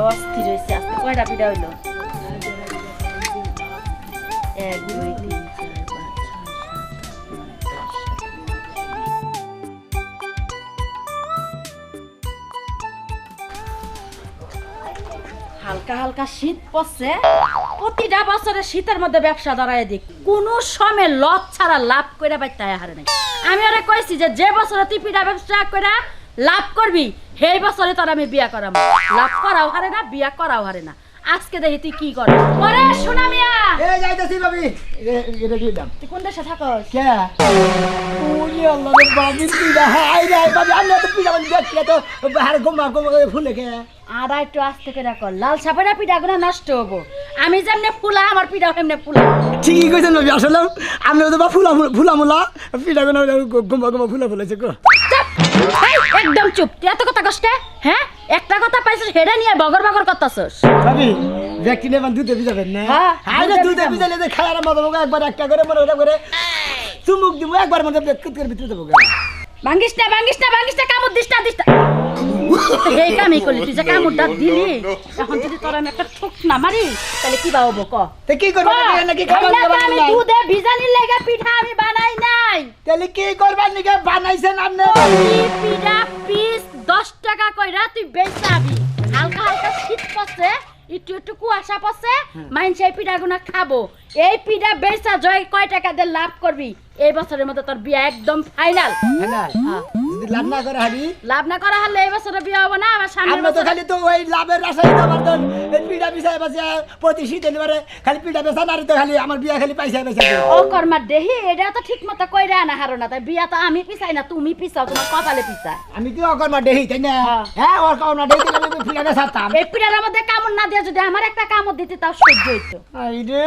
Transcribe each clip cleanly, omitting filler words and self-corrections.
অস্থির হয়েছে আজকে কয়টা পিঠা হইলো 1 2 3 4 5 6 7 8 9 10 হালকা হালকা শীত পড়ছে প্রতিটা বছরে শীতের মধ্যে ব্যবসা দাঁড়ায় দিক কোনো সময় লস ছাড়া লাভ করে পাইতে হারে নাই আমি ওরে কইছি যে বছরে তুই পিঠা ব্যবসা করে লাভ করবি সেই বছরে তোর আমি বিয়া করাম লাভ করাও হারে না বিয়া করাও হারে না আজকে দেখি তুই কি করবি ওরে সোনা মিয়া এই যাইতাছি ভাবি এটা কি দাম তুই কোন দেশে থাকস কে ওরে আল্লাহ রে বাবি পিড়া হাই রে বাবি আমি তো পিড়া বলি দেখি তো বাহার গোমা গোমা ফুলে কে আর একটু আস্তে করে কর লাল সাপেরা পিঠাগুলো নষ্ট হবো আমি যেমনে ফুলা আমার পিঠা এমনি ফুলা ঠিকই কইছেন ভাবি আসলে আমি তো বা ফুলা ফুলা মুলা পিড়া গোমা গোমা ফুলা ফুলেছে গো একদম চুপ তুই এত কথা কষ্ট হ্যাঁ একটা কথা পাইছিস হেডা নিয়ে বগর বগর করতাছস ভাবি ব্যক্তি নেবান দুধে ভিজাবেন না হ্যাঁ, হাই রে দুধে ভিজালে যে খায়ার মজা মজা একবার একটা করে মনে ওটা করে চুমুক দিমু একবার মধ্যে বেকুত করে ভিতরে দেবো ভাঙ্গিস না কামড় দিস না এই কামই করলি তুই যে কামড়টা দিলি এখন যদি তোর আমি একটা ঠোক না মারি তাহলে কি বা হবো ক তে কি করব নাকি খাবার দাবার আমি নাই দুধে ভিজানির লাগা পিঠা আমি বানাই নাই তাহলে কি করবার নাকি বানাইছেন আপনি এই পিঠা পিস 10 টাকা কইরা তুই বেচাবি হালকা হালকা শীত পড়ছে একটু একটু কুয়াশা পড়ছে মাইনছে এই পিঠাগুনা খাবো এই পিঠা বেচা জয় কয় টাকা দিয়ে লাভ করবি এই বছরের মধ্যে তোর বিয়া একদম ফাইনাল হ্যাঁ যদি লাভ না করে হারি লাভ না করা হলে এই বছরে বিয়া হবে না আমার সামনে আমরা তো খালি তো ওই লাভের আশায় তো আমার তো এই পিঠা পিছায় বাসে প্রতি শীতে নিবারে খালি পিঠা বেচা না তো খালি আমার বিয়া খালি পয়সা বেচা ও কর্মার দেহি এটা তো ঠিক মতো কইরা আনা হারো না তাই বিয়া তো আমি পিছাই না তুমি পিছাও তোমার কপালে পিছায় আমি কি অকর্মা দেহি তাই না হ্যাঁ অকর্মা দেহি তাহলে আমি পিঠা বেচাতাম এই পিঠার মধ্যে কামড় না দিয়ে যদি আমার একটা কামড় দিতে তাও সহ্য হইতো আই রে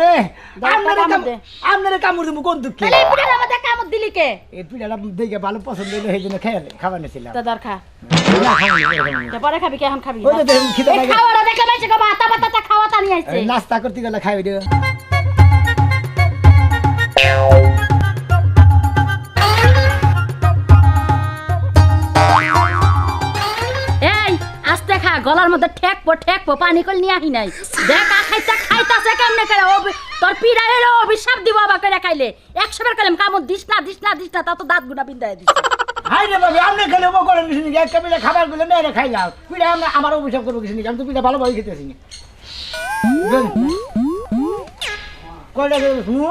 আপনারে কামড় দেবো কোন দুঃখে তাহলে এই পিঠার মধ্যে কামড় দিলি কে এই পিঠাটা দেখে ভালো পছন্দ হইলো সেই জন্য খাবার নিয়েছিলাম তো দরকার না খাইনি পরে খাবি কি এখন খাবি ওই তো দেখুন খিদে এই লাগে খাওয়াটা দেখে মাইছে কবা আতা পাতা খাওয়াটা নিয়ে আইছে নাস্তা করতে গেলে খাইবে রে এই আস্তে খা গলার মধ্যে ঠেকপো পানি কল নিয়ে আহি নাই দেখ খাইতাছে কেমনে করে তোর পিড়া এলো অভিশাপ দিব বাবা করে খাইলে 100 বার কইলাম কামড় দিস না তা তো দাঁত গুনা বিন্দায় দিস হাই রে বাবা আপনি খেলে ও করেন কিছু নাকি একটা পিঠা খাবার গুলো না খাইলাম পিঠা আমরা আমার অভিশাপ করবো কিছু নাকি আমি তো পিঠা ভালো ভালো খেতেছি কয়টা করে শুনো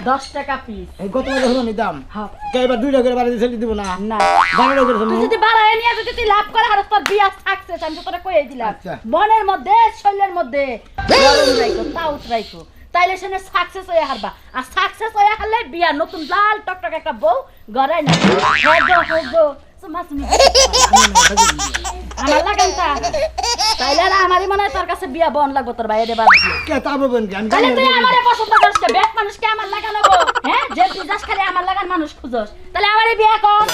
10 টাকা পিস এই গত মাসে হলো নি দাম হ্যাঁ এবার 2 টাকা করে বাড়ি ছেড়ে দিব না না 12 টাকা করে তুই শুনো যদি বাড়ায় নিয়ে যদি তুই লাভ করে আর তোর বিয়া থাকছে আমি তো তোরা কইই দিলাম আচ্ছা। মনের মধ্যে শরীরের মধ্যে গরম রাখো তাউত রাখো তাইলে সেনে সাকসেস হয়ে হারবা আর সাকসেস হয়ে হারলে বিয়া নতুন লাল টকটক একটা বউ গড়াই না হগো আমার লাগান তা তাইলে আর আমারই মনে হয় তোর কাছে বিয়া বন লাগবো তোর বাইরে বাদ দিয়ে কে তাবো বন আমি তাহলে তুই আমারে পছন্দ করিস কে বেক মানুষকে আমার লাগানো গো হ্যাঁ যে তুই যাস খালি আমার লাগান মানুষ খুঁজস তাহলে আমারে বিয়া কর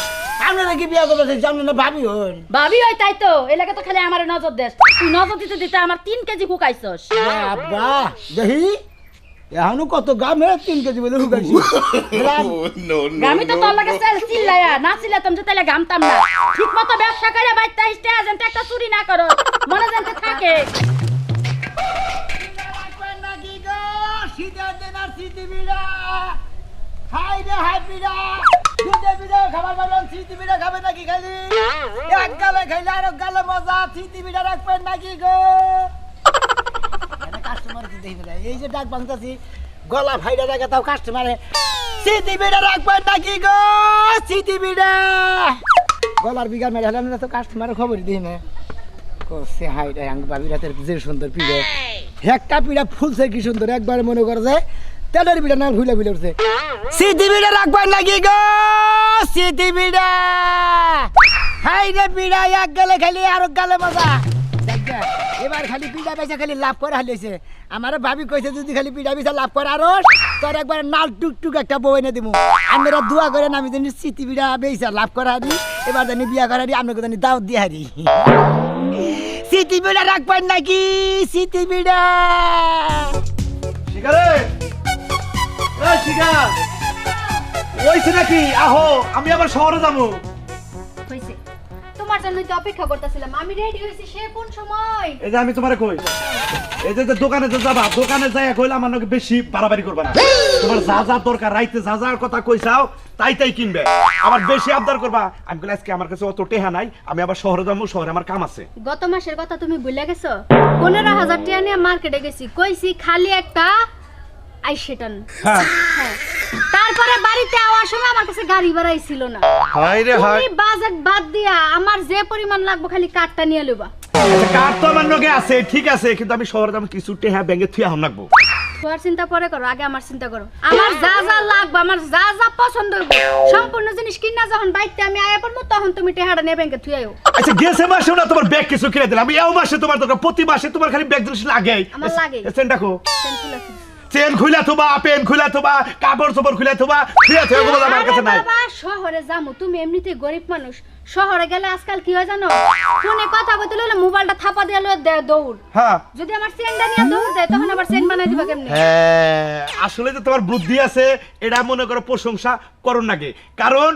আমরা নাকি বিয়া করবে জানি না ভাবি হন ভাবি ওই তাই তো এই লাগে তো খালি আমারে নজর দেস তুই নজর দিতে দিতে আমার 3 কেজি হুকাইছস আব্বা দেহি এখনো কত গামে 3 কেজি বলে হুকাইছি আমি তো তোর লাগে সেল চিল্লায়া না চিল্লাতাম যে তাইলে গামতাম না ঠিক মতো ব্যবসা করে বাইতে আসতে এজেন্ট একটা চুরি না করো মনে জানতে থাকে হাই রে হাই পিড়া দুধে পিড়া খাবার পাবেন সিটি পিড়া খাবে নাকি খালি এক গালে খাইলে আর গালে মজা সিটি পিড়া রাখবেন নাকি গো কাস্টমার কি দেখবে না এই যে ডাক বাংতাছি গলা ফাইডা রাখা তাও কাস্টমারে সিটি পিড়া রাখবেন নাকি গো সিটি পিড়া গলার বিঘা মেরে হলাম না তো কাস্টমারের খবরই দিই না কোসে হাই রে আঙ্গ বাবি রাতের যে সুন্দর পিড়া একটা পিড়া ফুলছে কি সুন্দর একবার মনে করে যায় তেলের বিড়া না ভুলে ভুলে উঠছে সিটি বিড়া রাখবেন নাকি গো সিটি বিড়া হাই রে বিড়া এক গেলে খালি আর গেলে মজা এবার খালি পিড়া বেচা খালি লাভ করে হালিয়েছে আমার ভাবি কইছে যদি খালি পিড়া বেচা লাভ করে আরো তোর একবার নাল টুকটুক একটা বউ এনে দিব আমরা দোয়া করেন আমি জানি সিটি বিড়া বেচা লাভ করা হারি এবার জানি বিয়া করা হারি আপনাকে জানি দাওয়াত দিয়ে হারি সিটি বিড়া রাখবেন নাকি সিটি বিড়া শিকারে এই শিকার ওইছে নাকি আহো আমি আবার শহরে যাবো কইছে তোমার জন্যই তো অপেক্ষা করতেছিলাম। আমি রেডি হইছি সে কোন সময়? এই যে আমি তোমারে কই, এই যে দোকানে যে যাবা, দোকানে যাই কইলে আমার নাকি বেশি বাড়াবাড়ি করবা না। তোমার যা যা দরকার, রাইতে যা যা কথা কইছাও তাই তাই কিনবে। আবার বেশি আবদার করবা। আমি কইলে আজকে আমার কাছে অত টেহা নাই, আমি আবার শহরে যাবো, শহরে আমার কাম আছে। গত মাসের কথা তুমি ভুলে গেছো? 15,000 টাকা নিয়ে মার্কেটে গেছি, কইছি খালি একটা আইশেটান। হ্যাঁ হ্যাঁ, তারপরে বাড়িতে আওয়ার সময় আমার কাছে গাড়ি ভাড়াই ছিল না। হাই রে হাই। তুমি বাজেট বাদ দিয়া আমার যে পরিমাণ লাগবে খালি কার্ডটা নিয়ে লইবা। আচ্ছা কার তো আমার লগে আছে, ঠিক আছে, কিন্তু আমি শহরে যাবো, কিছু টেহা ব্যাংকে থুই আহম লাগবো। তোমার চিন্তা পরে করো, আগে আমার চিন্তা করো। আমার যা যা লাগবে, আমার যা যা পছন্দ হইব, সম্পূর্ণ জিনিস কিনা যখন বাইতে আমি আয়া পড়বো, তখন তুমি টেহাটা নিয়ে ব্যাংকে থুই আইও। আচ্ছা গেছে মাসে না তোমার ব্যাগ কিছু কিনে দিলাম, আমি এই মাসে তোমার দরকার, প্রতি মাসে তোমার খালি ব্যাগ জিনিস লাগে। আমার লাগে। চেন রাখো, চেন খুলে দিছি। চেন খুলে থোবা, পেন খুলে থোবা, কাপড় চোপড় খুলে থোবা, খুলে থোবা, এগুলো আমার কাছে নাই। আরে বাবা, শহরে যামু, তুমি এমনিতেই গরিব মানুষ। শহরে গেলে আজকাল কি হয় জানো? ফোনে কথা বলতে হলে মোবাইলটা থাপা দিয়ে দৌড়। হ্যাঁ যদি আমার চেনটা নিয়ে দৌড় দেয়, তখন আবার চেন বানাই দিবা কেমনে? হ্যাঁ, আসলে যে তোমার বুদ্ধি আছে এটা মনে করো প্রশংসা করুন নাকি, কারণ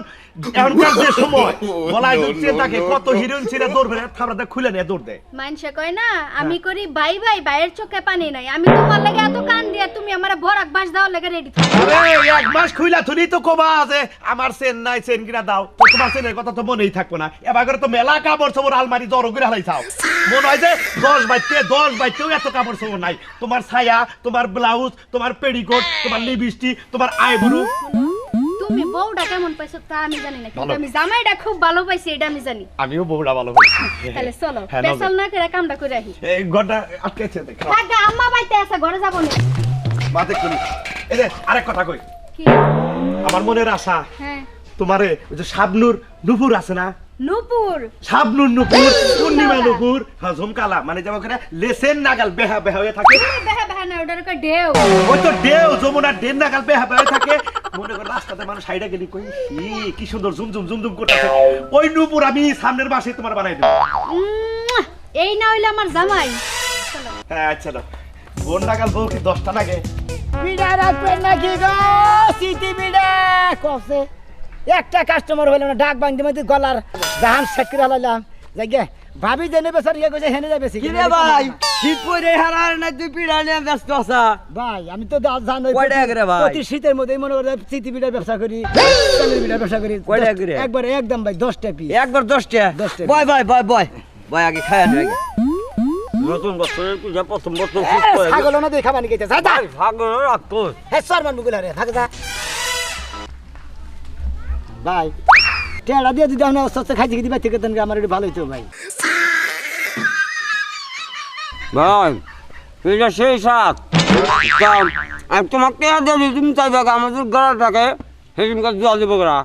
এখনকার যে সময় বলাই দুধ থাকে, কত হিরোইন ছিল দৌড় ফেলে থাপড়াতে খুলে নিয়ে দৌড় দেয়। মানুষে কয় না আমি করি বাই বাই, বাইয়ের চোখে পানি নাই। আমি তোমার লাগে এত কান দিয়া, তুমি আমার ভরাক বাস দেওয়ার লাগে রেডি থাকো। আরে এক মাস খুইলা থুলি তো কবা আছে আমার চেন নাই, চেন কিনা দাও। তো তোমার চেনের কথা তো মনেই থাকবো না। এবার করে তো মেলা কাপড় চোপড় আলমারি জড়ো করে হালাইছাও। মনে হয় যে 10 বাইতেও এত কাপড় চোপড় নাই। তোমার ছায়া, তোমার ব্লাউজ, তোমার পেডিকোট, তোমার লিপস্টিক, তোমার আইব্রু। তুমি বউটা কেমন পাইছো তা আমি জানি না, কিন্তু আমি জামাইটা খুব ভালো পাইছি এটা আমি জানি। আমিও বউটা ভালো পাইছি। তাহলে চলো, হ্যাঁ, পেছাল না করে কামটা করে আহি। এই ঘরটা আটকেছে দেখো। থাকা আম্মা বাইতে আছে, ঘরে যাবো না। মাতে করি। এই যে আরেক কথা কই, কি? আমার মনের আশা হ্যাঁ, তোমারে ওই যে শাবনুর নুপুর আছে না, নূপুর। শাবনুর নুপুর, পূর্ণিমা নুপুর, হ্যাঁ ঝুমকালা, মানে যেমন করে লেসেন নাগাল বেহা বেহা হয়ে থাকে। বেহা বেহা না, ওটার কয় ঢেউ। ওই তো ঢেউ, যমুনার ঢেউ নাগাল বেহা বেহা হয়ে থাকে। মনে করো রাস্তাতে মানুষ সাইডে গেলি কই কি সুন্দর ঝুমঝুম ঝুমঝুম করতেছে, ওই নুপুর আমি সামনের মাসে তোমার বানাই দেবো। এই না হইলে আমার জামাই। চলো। হ্যাঁ আচ্ছা না, বোন নাগাল বউ কি 10টা লাগে? বিড়া রাখবেন নাকি গো? সিটি বিড়া কসে একটা কাস্টমার হইলো না, ডাক বাংদি মধ্যে গলার জাহান সেট করে হালাইলাম। যাই গে ভাবি যে নেবে স্যার ইয়ে কইছে হেনে যাবে কি রে ভাই, শীত পরে হারার না তুই পিড়া নিয়ে ব্যস্ত আছা? ভাই আমি তো জানোই কয় টাকা করে ভাই? প্রতি শীতের মধ্যে মনে করে সিটি বিড়ার ব্যবসা করি, চালের বিড়ার ব্যবসা করি। কয় টাকা করে? একবার একদম ভাই 10 টাকা পিস। একবার 10 টাকা। 10 টাকা। বয় বয় বয় বয় বয়, আগে খায় আগে নতুন বছরের পূজা প্রথম বছর শীত পড়ে গেছে। ছাগল না দেখে খাবানি গেছে যা যা। ভাই, ভাগো রাখো। হ্যাঁ সর মান বুগুলা রে ভাগ যা। ভাই টেড়া দিয়ে যদি আমরা সস্তা খাইতে খেতে বাইতে খেতেন আমার একটু ভালো হইতো ভাই। ভাই পিড়া সেই সাত আমি তোমাকে দিয়ে তুমি চাইবে আমাদের গলাটাকে সেদিনকে জল দেবো গা।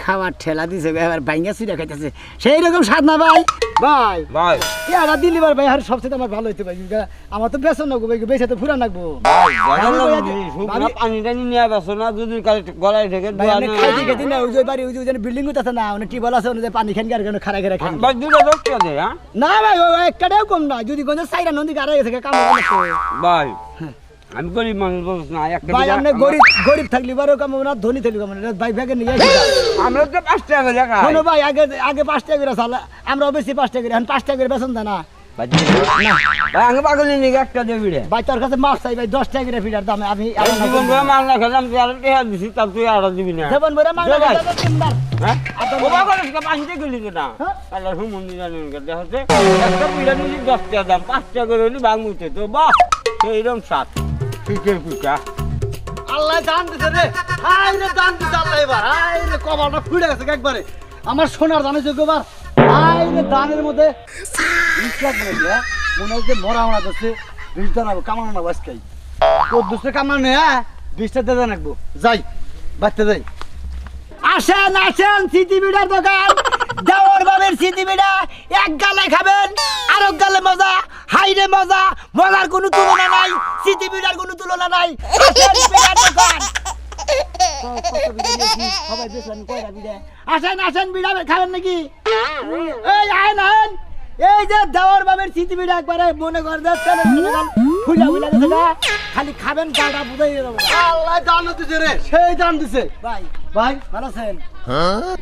খাওয়ার ঠেলা দিছে এবার বাইঙ্গা সিরা খাইতেছে সেই রকম স্বাদ না ভাই। ভাই ভাই টেড়া দিলি ভাই আর সবচেয়ে আমার ভালো হইতো ভাই, আমার তো বেসন নাগবো ভাই, বেসে তো ফুরা নাগবো। পানি টানি নিয়ে বেসো না, যদি গলায় থেকে ভাই আপনি খাইতে খেতে না ওই যে বাড়ি ওই যে বিল্ডিং আছে না, অনেক টিবল আছে ওই যে পানি খান গার খারা খারা খান। ভাই দুটো 10 টাকা দে। হ্যাঁ না ভাই ওই একটাও কম না, যদি কোন সাইরা নদী গাড়া গেছে কাম হবে। ভাই আমি গরিব মানুষ বলছ না, একটা ভাই আপনি গরিব গরিব থাকলি বারো কাম না, ধনী থাকলি কাম না, ভাই ভাগে নিয়ে আমরা তো 5 টাকা করে খাই। শোনো ভাই আগে আগে 5 টাকা করে চালা, আমরা বেশি 5 টাকা করে, এখন 5 টাকা করে বেতন দেয় না। ভাই আগে পাগলি নিয়ে একটা দেবি রে। ভাই তোর কাছে মাছ চাই ভাই 10 টাকা করে ফিটার দাম আমি জীবন ভরে মাল না খেলাম, তুই আর টেহা দিছি, তার তুই আর দিবি না। জীবন ভরে মাছ দে ভাই। না। হ্যাঁ ওবা করে পানিতে গেলি না হ্যাঁ? আল্লাহ হুমন্দি জানেন কথা হচ্ছে একটা পিড়া নিলি 10 টাকা দাম, 5 টাকা করে হলি ভাঙুতে তো বাহ সেইরকম সাত পিঠের পিঠা। আল্লাহ দান দিছে রে, হাই রে দান দিছে আল্লাহ এবার, হাই রে কপালটা ফুটে গেছে একবারে। আমার সোনার দানে যোগ্যবার, হাই রে দানের মধ্যে ইসলাম মনে দিয়া মনে হয় যে মরা মরা যাচ্ছে, 20 দান আবো কামানো না বাসকাই তোর দুসরে কামানো হ্যাঁ 20টা দিয়ে রাখবো। যাই বাচ্চা যাই। আসেন আসেন সিটি বিড়ার দোকান, দেওয়ার বাবের সিটি বিড়া, এক গালে খাবেন আর এক গালে মজা, হাইরে মজা, মজার কোনো তুলনা নাই, সিটি বিড়ার কোনো তুলনা নাই। আসেন বিড়ার দোকান। সবাই বেশ আমি কয়টা বিড়া। আসেন আসেন বিড়া খাবেন নাকি? এই আইন আইন, এই যে দেওয়ার বাবের সিটি বিড়া একবারে মনে কর যাচ্ছে ফুলা ফুলা গেছে না, খালি খাবেন গাড়া বুঝাই দেবো। আল্লাহ দান দিছে রে, সেই দান দিছে ভাই ভাই ভালো আছেন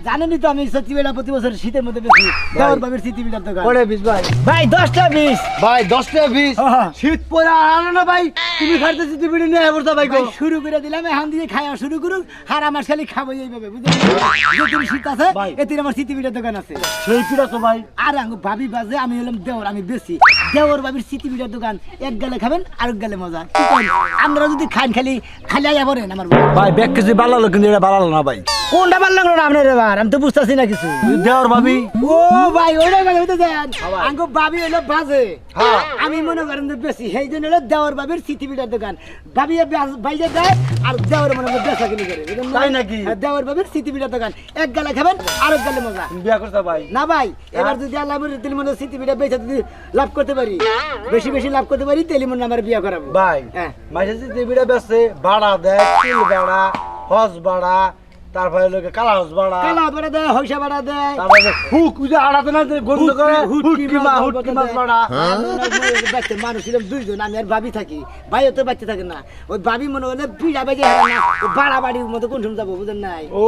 জানেনই তো আমি সত্যি বেড়া প্রতি বছর শীতের মধ্যে বেশি দেওয়ার বাবির স্মৃতি বিটার দোকান কড়ে বিশ ভাই ভাই 10টা 20 ভাই 10টা 20 হ্যাঁ। শীত পরে আনো না ভাই তুমি খাইতে যদি বিড়ি নিয়ে বসতা ভাই গো ভাই শুরু করে দিলাম এখন দিয়ে খাওয়া শুরু করুক আর আমার খালি খাবো এইভাবে বুঝলেন যেদিন শীত আছে ভাই। এদিন আমার স্মৃতি বিটার দোকান আছে সেই পিড়া তো ভাই আর আঙ্গু ভাবি বাজে আমি হলাম দেওর আমি বেশি দেওর বাবির স্মৃতি বিটার দোকান এক গালে খাবেন আর এক গালে মজা কি করেন আপনারা যদি খান খালি খালি আয়া পড়েন আমার ভাই ব্যাগ কেজি বাড়ালো কিন্তু এটা বাড়ালো না ভাই কোনটা ভালো লাগলো না আপনার এবার আমি তো বুঝতেছি না কিছু দেওয়ার ভাবি ও ভাই ওইটাই ভাই হইতে দেন আঙ্গু ভাবি হলো বাজে হ্যাঁ। আমি মনে করেন যে বেশি সেই জন্য হলো দেওর বাবির স্মৃতি বিটার দোকান ভাবি বাইরে দেয় আর দেওর মনে হয় বেচা কিনি করে বুঝলেন না? তাই নাকি? হ্যাঁ, দেওর বাবির স্মৃতি বিটার দোকান এক গালে খাবেন আর এক গালে মজা তুমি বিয়া করতে ভাই না ভাই এবার যদি আল্লাহ আমার তেলি মনে স্মৃতি বিটা বেচা যদি লাভ করতে পারি বেশি বেশি লাভ করতে পারি তেলি মনে আমার বিয়া করাবো ভাই হ্যাঁ। মাঝে যে বিড়া বেচছে ভাড়া দেয় তিল ভাড়া হজ ভাড়া তারপরে লোকে কালা হজ ভাড়া কালা ভাড়া দেয় হইসা ভাড়া দেয় তারপরে হুক যে আড়াতে না যে গন্ধ করে হুটকি মাছ ভাড়া মানুষ ছিলাম দুইজন আমি আর ভাবি থাকি ভাইও তো বাচ্চা থাকে না ওই ভাবি মনে হলে পিড়া বাজে হারা না ও বাড়া বাড়ির মতো কোন সময় যাবো বুঝেন নাই ও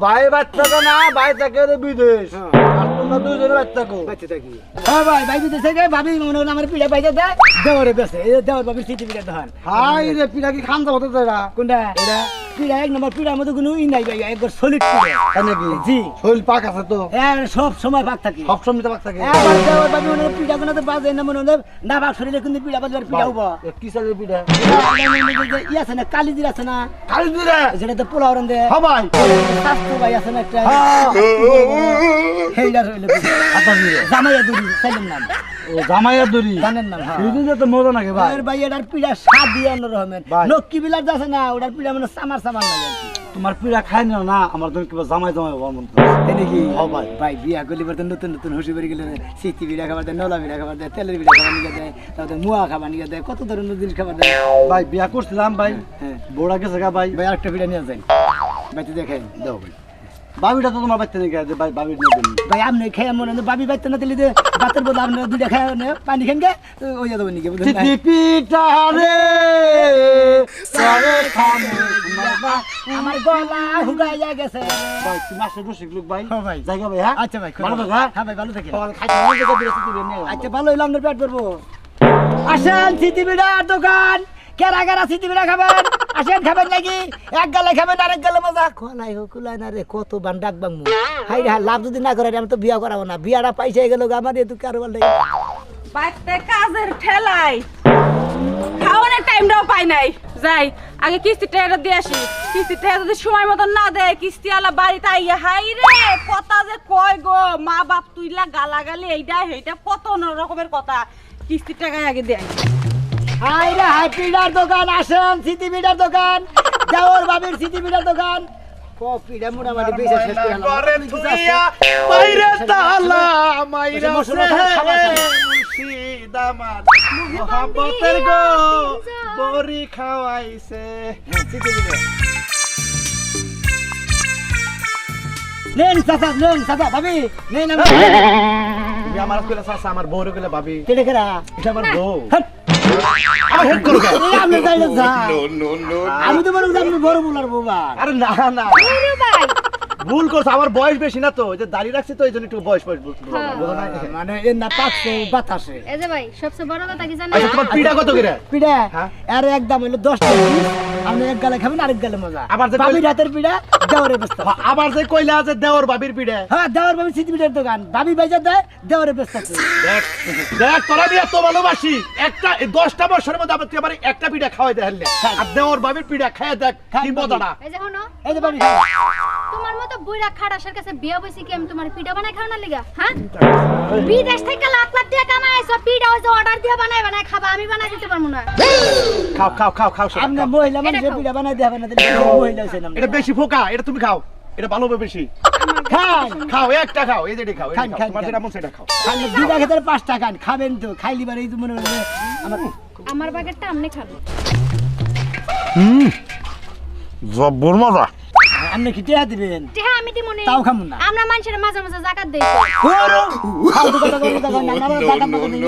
ভাই বাচ্চাকে না ভাই থাকে রে বিদেশ হ্যাঁ। আর তোমরা দুইজনে বাচ্চাকে বাচ্চা থাকি হ্যাঁ ভাই ভাই বিদেশ থেকে ভাবি মনে হলে আমার পিড়া বাজে দেয় দেওয়ারে বেসে এই দেওয়ার ভাবির স্মৃতি পিড়া ধান হাই রে পিড়া কি খান যাবো তো এরা কোনটা এটা পিড়া এক নম্বর পিড়ার মতো কোনো ই নাই ভাই একবার সলিড পিড়া তাই নাকি জি শরীর পাক আছে তো সব সময় ভাগ থাকি সব সময় তো পাক থাকে একবার দেওয়ার ভাবি মনে হলে পিড়া কোনো তো বাজে না মনে হলে না ভাগ শরীরে কিন্তু পিড়া বাজবার পিড়া হবো কি সালের পিড়া ই আছে না কালিজির আছে না খালি দিরে যেটা তো পোলাও রান্ধে হ্যাঁ ভাই স্বাস্থ্য ভাই আছে না একটা হ্যাঁ। সেইটা রইল আচ্ছা দিরে জামাইয়া দুরি সাইলেন নাম ও জামাইয়ার দড়ি জানেন নাম হ্যাঁ এই দিনে তো মজা নাকি ভাই আর ভাই এটার পিড়া স্বাদ দিয়ে অন্য রকমের ভাই। লক্ষ্মী বিলাস আছে না ওটার পিড়া মানে সামার সামার লাগে আর কি। তোমার পিড়া খাই নিও না আমার তুমি কিবা জামাই জামাই হওয়ার মন তাই নাকি হ্যাঁ ভাই। ভাই বিয়া করলে পরে তো নতুন নতুন হুসি বেরিয়ে গেলে সিটি বিড়া খাবার দেয় নলা বিড়া খাবার দেয় তেলের বিড়া খাবার নিয়ে দেয় তারপরে মুয়া খাবার নিয়ে দেয় কত ধরনের জিনিস খাবার দেয় ভাই বিয়া করছিলাম ভাই হ্যাঁ বোড়া গেছে গা ভাই ভাই আরেকটা বিড়া নিয়ে যান বাইতে দেখাই দাও ভাই বাবিটা তো তোমার বাচ্চা নাকি যে ভাই বাবির নিয়ে দেন ভাই আপনি খেয়ে মনে হয় বাবি বাইতে না দিলে যে ভাতের বদলে আপনি দুইটা খেয়ে পানি খেন গে ওই যাবো নাকি বুঝলেন না? পিঠা রে সরে খানে আমার গলা হুগাইয়া গেছে ভাই তুমি আসলে রসিক লোক ভাই হ্যাঁ ভাই। জায়গা ভাই হ্যাঁ আচ্ছা ভাই ভালো থাকো, হ্যাঁ? হ্যাঁ ভাই ভালো থাকি খাবার খাইতে হবে, জায়গা বিরতি দিবেন না। আচ্ছা ভালো হইলো আপনার পেট ভরবো আসেন সিটি বিড়ার দোকান কেরা কেরা সিটি বিড়া খাবেন আসেন খাবেন নাকি এক গালে খাবেন আরেক গালে মজা খোলাই হোক কুলাই না রে কত বান ডাক বাংমু হাই রে লাভ যদি না করে আমি তো বিয়া করাবো না বিয়াটা পাইছে গেল আমার এত কারবার লাগে বাইতে কাজের ঠেলাই খাওয়ানোর টাইমটাও পাই নাই যাই আগে কিস্তিটা এটা দিয়ে আসি কিস্তিটা যদি সময় মতো না দেয় কিস্তি আলা বাড়িতে আইয়া হাই রে কথা যে কয় গো মা বাপ তুইলা গালাগালি এইটা সেইটা কত রকমের কথা কিস্তির টাকায় আগে দেয় হাই রে হাই পিড়ার দোকান আসেন সিটি বিড়ার দোকান দেওর বাবির সিটি বিড়ার দোকান পিড়া মোটামুটি বেশি শেষ করে বাইরে তালা মাইরা মশলা খাবার মহাবতের গো বড়ি খাওয়াইছে নেন চাচা ভাবি নেন তুমি আমার কইলা চাচা আমার বউরে কইলা ভাবি কেটে কেরা এটা আমার বউ হাট। আমার হেড করো কেন? এই আপনি যাইলে যা। আমি তো মনে করছি আপনি বড় বলার বোবা আরে না না ভুল করছো আমার বয়স বেশি না তো ওই যে দাড়ি রাখছি তো এই জন্য একটু বয়স বয়স বুঝছো না? মানে এর না পাকছে বাতাসে এই যে ভাই সবচেয়ে বড় কথা কি জানেন আচ্ছা তোমার পিড়া কত করে পিড়া হ্যাঁ? আর একদম হইলো 10 টাকা piece। আপনি এক গালে খাবেন আরেক গালে মজা আবার যে বাবির হাতের পিড়া দেওয়ারে ব্যস্ত আবার যে কইলা আছে দেওর বাবির পিড়া হ্যাঁ দেওয়ার বাবি সিটি পিঠার দোকান বাবি বাইজা দেয় দেওয়ারে ব্যস্ত আছে দেখ দেখ তোরা আমি এত ভালোবাসি একটা 10টা বছরের মধ্যে তুই আমার একটা পিড়া খাওয়াই দে হারলে আর দেওর বাবির পিড়া খায় দেখ কি মজাটা এই যে শোনো এই যে বাবি তোমার মতো বুইড়া খাড়াসের কাছে বিয়া বইছি কি আমি তোমার পিঠা বানাই খাওয়ানোর লিগা হ্যাঁ বিদেশ থেকে লাখ লাখ টাকা কামাইছো পিঠা হইছে অর্ডার দিয়ে বানাই বানাই খাবা আমি বানাই দিতে পারবো না খাও খাও খাও খাও সব আপনি খাও। মহিলা মানুষ এটা খাও। পিঠা বানাই দেবেন না তাহলে মহিলা হইছেন আপনি এটা বেশি ফোকা এটা তুমি খাও এটা ভালো হবে বেশি খান খাও একটা খাও এই যে এটা খাও খান, খান, তোমার খান। যেটা মন সেটা খাও খান দুইটা খেতে 5 টাকা খাবেন তো খাইলি বারে এই তো মনে হচ্ছে আমার আমার বাগেরটা আমনে খাবো জব্বর মজা আপনি কি টিয়া দিবেন টিহা আমি দিমু নি তাও খামু না আমরা মানুষের মাঝে মাঝে জাকাত দেই ওরো ফালতু কথা কই কথা না না টাকা টাকা দিন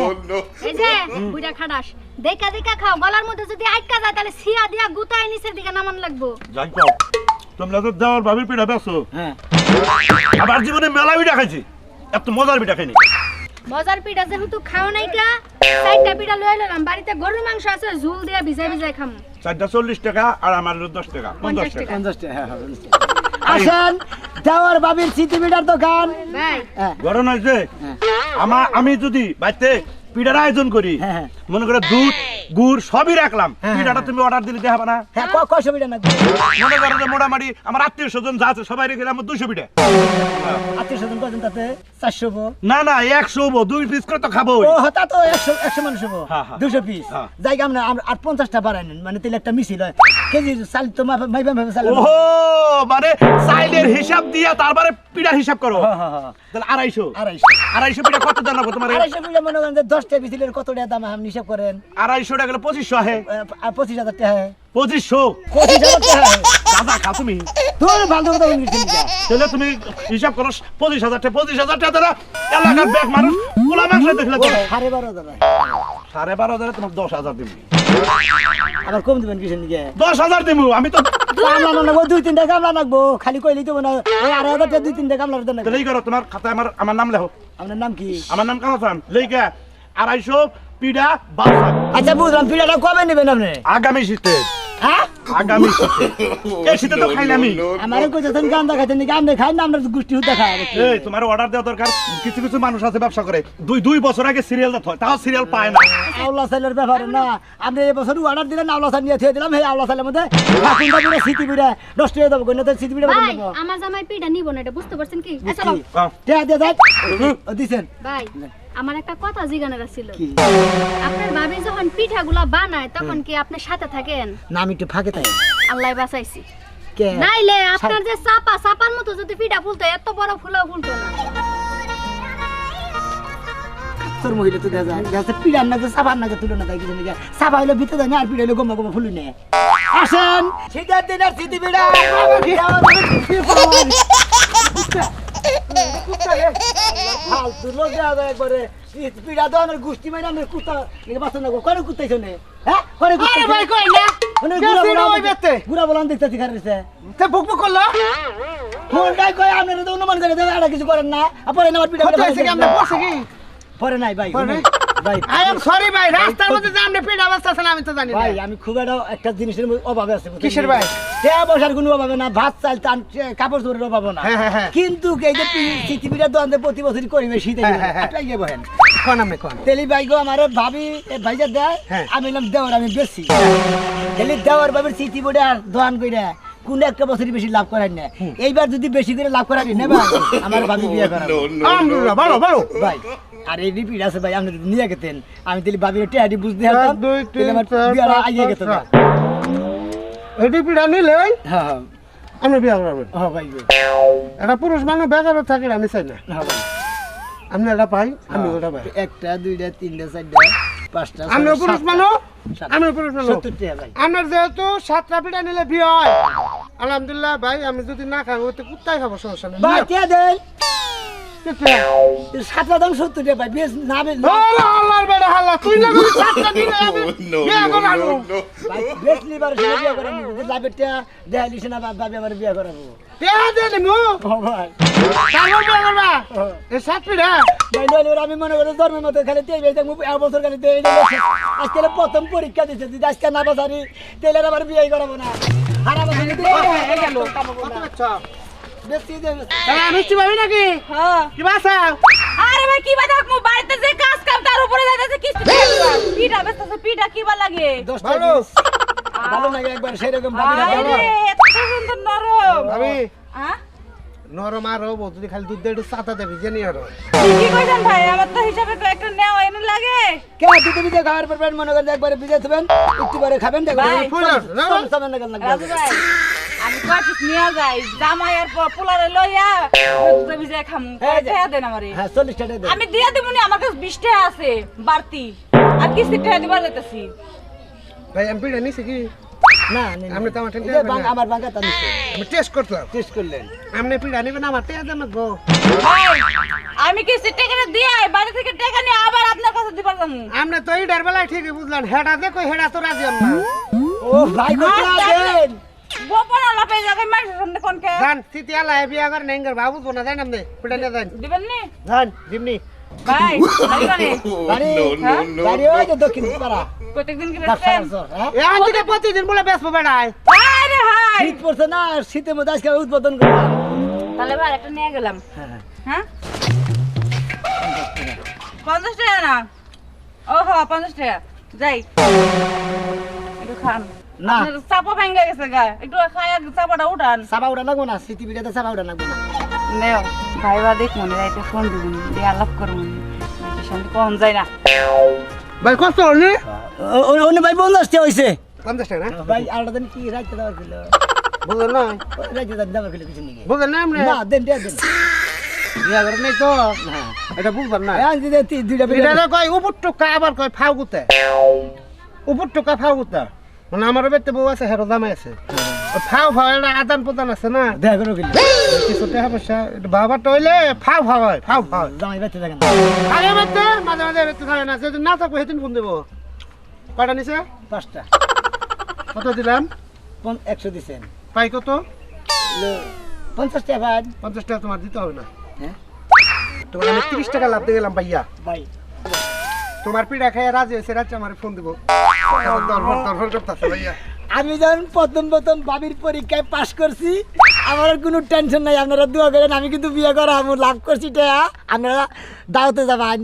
এই যে বুইড়া খাড়াস দেখা দেখা খাও গলার মধ্যে যদি আটকা যায় তাহলে সিয়া দিয়া গুতায় নিচের দিকে নামান লাগবো যাই খাও তোমরা তো দেওয়ার ভাবির পিঠা বেছো হ্যাঁ আবার জীবনে মেলা পিঠা খাইছি এত মজার পিঠা খাইনি মজার পিঠা যেহেতু খাও নাই কা 4টা পিঠা লয়ে এলাম বাড়িতে গরুর মাংস আছে ঝুল দিয়া ভিজাই ভিজাই খামু 4টা 40 টাকা আর আমার 10 টাকা 50 টাকা 50 টাকা হ্যাঁ আসেন দেওয়ার বাবির সিটি পিঠার দোকান ভাই হ্যাঁ ঘটনা হয়েছে আমি যদি বাড়িতে পিঠার আয়োজন করি হ্যাঁ। মনে করে দুধ গুড় সবই রাখলাম পিঠাটা তুমি অর্ডার দিলে দেখাবা না হ্যাঁ কয়শো পিঠা নাকি মনে করো যে মোটামুটি আমার আত্মীয় স্বজন যা আছে সবাই রেখে আমার 200 পিঠা আত্মীয় স্বজন কজন তাতে 400 হবো না না 100 হবো 2 পিস করে তো খাবো ও তা তো 100 মানুষ হবো হ্যাঁ, হ্যাঁ। 200 পিস হ্যাঁ। জায়গা আমরা আর 50টা বাড়াই নেন মানে তাহলে একটা মিছিল হয় কেজি চাল তো মাইবাম ভাবে চাল ওহো মানে চাইলের হিসাব দিয়া তারপরে পিঠার হিসাব করো হ্যাঁ তাহলে 250 250 পিঠা কত জানাবো তোমার 250 পিঠা মনে করেন যে 10টা মিছিলের কত টাকা দাম আপনি হিসাব করেন 250 টাকা গেলে 2500 আহে 25,000 টাকা 2500 25,000 টাকা দাদা খাও তুমি তোর ভালো কথা বলছিস তাহলে তুমি হিসাব করো 25,000 টাকা 25,000 টাকা দ্বারা এলাকার ব্যাগ মানুষ পোলা মাংস দেখলে তো 12,500 12,500 তোমার 10,000 দিব আবার কম দিবেন কিসের নিকে 10,000 দিব আমি তো কামলা না লাগবো 2-3টা কামলা লাগবো খালি কইলি তো না ওই 2,500 টাকা 2-3টা কামলার দেন তাহলেই করো তোমার খাতায় আমার নাম লেখো আপনার নাম কি আমার নাম কামাচান লেখা 250 পিঠা বাসা আচ্ছা বুঝলাম পিঠাটা কবে নেবেন আপনি আগামী শীতে হ্যাঁ আগামী শীতে এই শীতে তো খাই না আমি আমারে কইতেছেন গান দেখাইতেন নাকি আপনি খাই না আমরা গোষ্ঠী হুদা খাই এই তোমার অর্ডার দেওয়া দরকার কিছু কিছু মানুষ আছে ব্যবসা করে দুই বছর আগে সিরিয়াল দিতে হয় তাও সিরিয়াল পায় না আওলা সাইলের ব্যাপার না আপনি এই বছর অর্ডার দিলেন আওলা সাইল নিয়ে থিয়ে দিলাম এই আওলা সাইলের মধ্যে ঠাকুরটা পুরো সিটি পিঠা নষ্ট হয়ে যাবে কইনা তো সিটি পিঠা ভাই দেবো আমার জামাই পিঠা নিব না এটা বুঝতে পারছেন কি চলো টিয়া দিয়ে দেখ দিছেন ভাই আমার একটা কথা জিজ্ঞানার ছিল কি আপনার ভাবি যখন পিঠাগুলা বানায় তখন কি আপনার সাথে থাকেন না আমি একটু ফাঁকে তাই আল্লাহ বাঁচাইছি কে নাইলে আপনার যে চাপার মতো যদি পিঠা ফুলতো এত বড় ফুলও ফুলতো না তোর মহিলা তো দেখা যায় দেখা পিড়ার না সাবান না তুলনা তাই কিছু নাকি সাবা হইলে ভিতরে যায় না আর পিড়া হইলে গমা গমা ফুলি নেয় আসেন শীতের দিন আর স্মৃতি পিড়া ফালতু লোক দেওয়া যায় একবারে পিড়া দেওয়া আমার গোষ্ঠী মানে আমার কুত্তা বাচ্চা না করে কুত্তাইছো নে হ্যাঁ করে গুড়া বলান দেখতেছি খারাইছে বুক বুক করলো ফোনটাই কয় আপনারা তো অনুমান করে দেবেন আর কিছু করেন না পরে আমার পিড়া পরে নাই ভাই ভাই আই এম সরি ভাই রাস্তার মধ্যে যে আপনি পিঠা বাঁচতেছেন আমি তো জানি না ভাই আমি খুব একটা জিনিসের অভাবে আছে কিসের ভাই? টাকা পয়সার কোনো অভাবে না ভাত চাল কাপড় চোপড়ের অভাব না হ্যাঁ। কিন্তু এই যে পৃথিবীটা দোকানে প্রতি বছরই করিবে শীতে আপনাই গিয়ে বহেন কোন আমি কোন তেলি ভাই গো আমার ভাবি ভাইজা দেয় আমি এলাম দেওয়ার আমি বেশি তেলি দেওয়ার ভাবির স্মৃতি বোর্ডে আর দোকান কইরা কোন একটা বছরই বেশি লাভ করার না এইবার যদি বেশি করে লাভ করার না ভাই আমার ভাবি বিয়ে করাবো আলহামদুলিল্লাহ ভালো ভালো ভাই আর এই রিপিট আছে ভাই আপনি নিয়ে গেতেন আমি তাহলে ভাবির টেহাটি বুঝতে হতাম তাহলে আমার বিয়ার আইয়ে গেত না এটি পিঠা নিলে হ্যাঁ আপনি বিয়ে করবেন হ্যাঁ ভাই একটা পুরুষ মানুষ বেকার থাকে আমি চাই না হ্যাঁ ভাই আপনি এটা পাই আমি ওটা পাই একটা দুইটা তিনটা চারটা পাঁচটা আমি পুরুষ মানুষ আমি পুরুষ মানুষ 70 টাকা ভাই আমার যেহেতু 7টা পিঠা নিলে বিয়ে হয় আলহামদুলিল্লাহ ভাই আমি যদি না খাই ওতে কুত্তাই খাবো সমস্যা নেই ভাই কে দেন কেটে। সাতটা দাম 70 টাকা ভাই বেশ না বেশ আল্লাহ আল্লাহর বেড়া হাল্লা তুই না করে 7টা দিলে আমি বিয়ে করাবো ভাই বেশ লিবার সঙ্গে বিয়ে করাবো লাভেরটা দেখালিস না ভাবি আমার বিয়ে করাবো বিয়ে দেন মু ও ভাই তারপর বিয়ে করবা এই 7 পিঠা ভাই নইলে আমি মনে করি ধর্মের মতো খালি তেই ভাই দেখবো এক বছর খালি তেই আজকে প্রথম পরীক্ষা দিচ্ছে যদি আজকে না বাসারি তেলে আমার বিয়ে করাবো না হারা বছর গেল আচ্ছা বেশি দেবে মিষ্টি পাবি নাকি হ্যাঁ কি বাসা আরে ভাই কি বাদ মু বাড়িতে যে কাজ কাম তার উপরে যাইতেছে কিছু পিঠা বেচতেছে পিঠা কি বা লাগে 10 ভালো ভালো লাগে একবার সেরকম ভাবি না আরে এত সুন্দর নরম ভাবি হ্যাঁ নরম আর হবো যদি খালি দুধ দিয়ে একটু চাতা দেবি জানি আর কি কইছেন ভাই আমার তো হিসাবে তো একটা নেওয়া এনে লাগে কে দিতে দিতে খাওয়ার পর পেট মনে করে একবারে বিজে থবেন একটু পরে খাবেন দেখবেন ভাই, ফুল আছে, না? সামনে লাগা রাজু ভাই আমি কয়টিস নিয়ে যাই জামাই আর পোলারে লইয়া তুমি যে খাম এই যে। টাকা দেন আমারে হ্যাঁ 40 টাকা দেন আমি দিয়া দিমুনি আমার কাছে 20 টাকা আছে বাড়তি আর কিস্তি টাকা দিবার যাইতাছি ভাই আমি পিঠা নিছি কি না আপনি তো আমার টেন্ট এই যে আমার বাঙ্কা তানিছে আমি টেস্ট করলাম টেস্ট করলেন আপনি পিঠা নেবেন আমার টেয়া দেন গো ভাই আমি কিস্তি টাকা দিয়ে বাড়ি থেকে টাকা নিয়ে আবার আপনার কাছে দিবার যাবো আপনি তো এই বেলায় ঠিকই বুঝলেন হেডা দেখো হেডা তো রাজি না ও ভাই কত আছেন গোপন আলাপে জায়গায় মাইর সামনে কোন কে জান সিটি আলা বিয়া করে নেঙ্গর বাবু বোনা যায় নামনে পিটা নিয়ে যান দিবেন নি জান দিমনি ভাই লাগবে বাড়ি বাড়ি ওই যে দক্ষিণ পাড়া প্রত্যেকদিন কি ডাক্তার বেচছেন স্যার, হ্যাঁ? এ আনতে প্রতিদিন বলে বেসবো বেড়ায় আরে হাই শীত পড়ছে না শীতের মধ্যে আজকে উদ্বোধন করলাম তাহলে ভাই একটা নিয়ে গেলাম হ্যাঁ হ্যাঁ 50 টাকা না ওহো 50 টাকা যাই একটু খান না। আপনার চাপা ভেঙে গেছে গা একটু খায় চাপাটা উঠান চাপা উঠা লাগবো না সিটি বিড়াতে চাপা উঠা লাগবো না নেও ভাইবা দেখ মনে রাইতে ফোন দিবুন দিয়ে আলাপ করবো নাকি শান্তি কম যায় না ভাই কষ্ট হল অন্য ভাই 50 টাকা হয়েছে 50 টাকা না ভাই আলাদা দিন কি রাখতে দেওয়ার ছিল বুঝলেন না রাখতে দেওয়ার ছিল কিছু নেই বুঝলেন না আপনি না দেন দেন বিয়া করে নাই তো এটা বুঝবেন না হ্যাঁ দিদি দুইটা এটা তো কয় উপর টুকা আবার কয় ফাউ গুতে উপর টুকা ফাউ গুতা মানে আমার বেতে বউ আছে হেরো দামে আছে ওই ফাউ ফাউ এটা আদান প্রদান আছে না দেখা করো কিলো কিছু টাকা পয়সা বাবাটা হইলে ফাউ ফাউ হয় ফাউ ফাউ জামাই বেঁচে থাকেন আরে বেতে মাঝে মাঝে বেতে থাকে না যদি না থাকবো সেদিন ফোন দেবো কয়টা নিছে 5টা কত দিলাম 100 দিছেন পাই কত 50 টাকা ভাই 50 টাকা তোমার দিতে হবে না হ্যাঁ তোমার আমি 30 টাকা লাভ দিয়ে গেলাম ভাইয়া ভাই তোমার পিঠা খেয়ে রাজি হয়েছে রাত্রে আমার ফোন দেবো দরফর করতেছে ভাইয়া আমি যখন প্রথম বাবির পরীক্ষায় পাশ করছি আমার আর কোনো টেনশন নাই আপনারা দোয়া করেন আমি কিন্তু বিয়ে করা আমি লাভ করছি টাকা আপনারা দাওতে যাবেন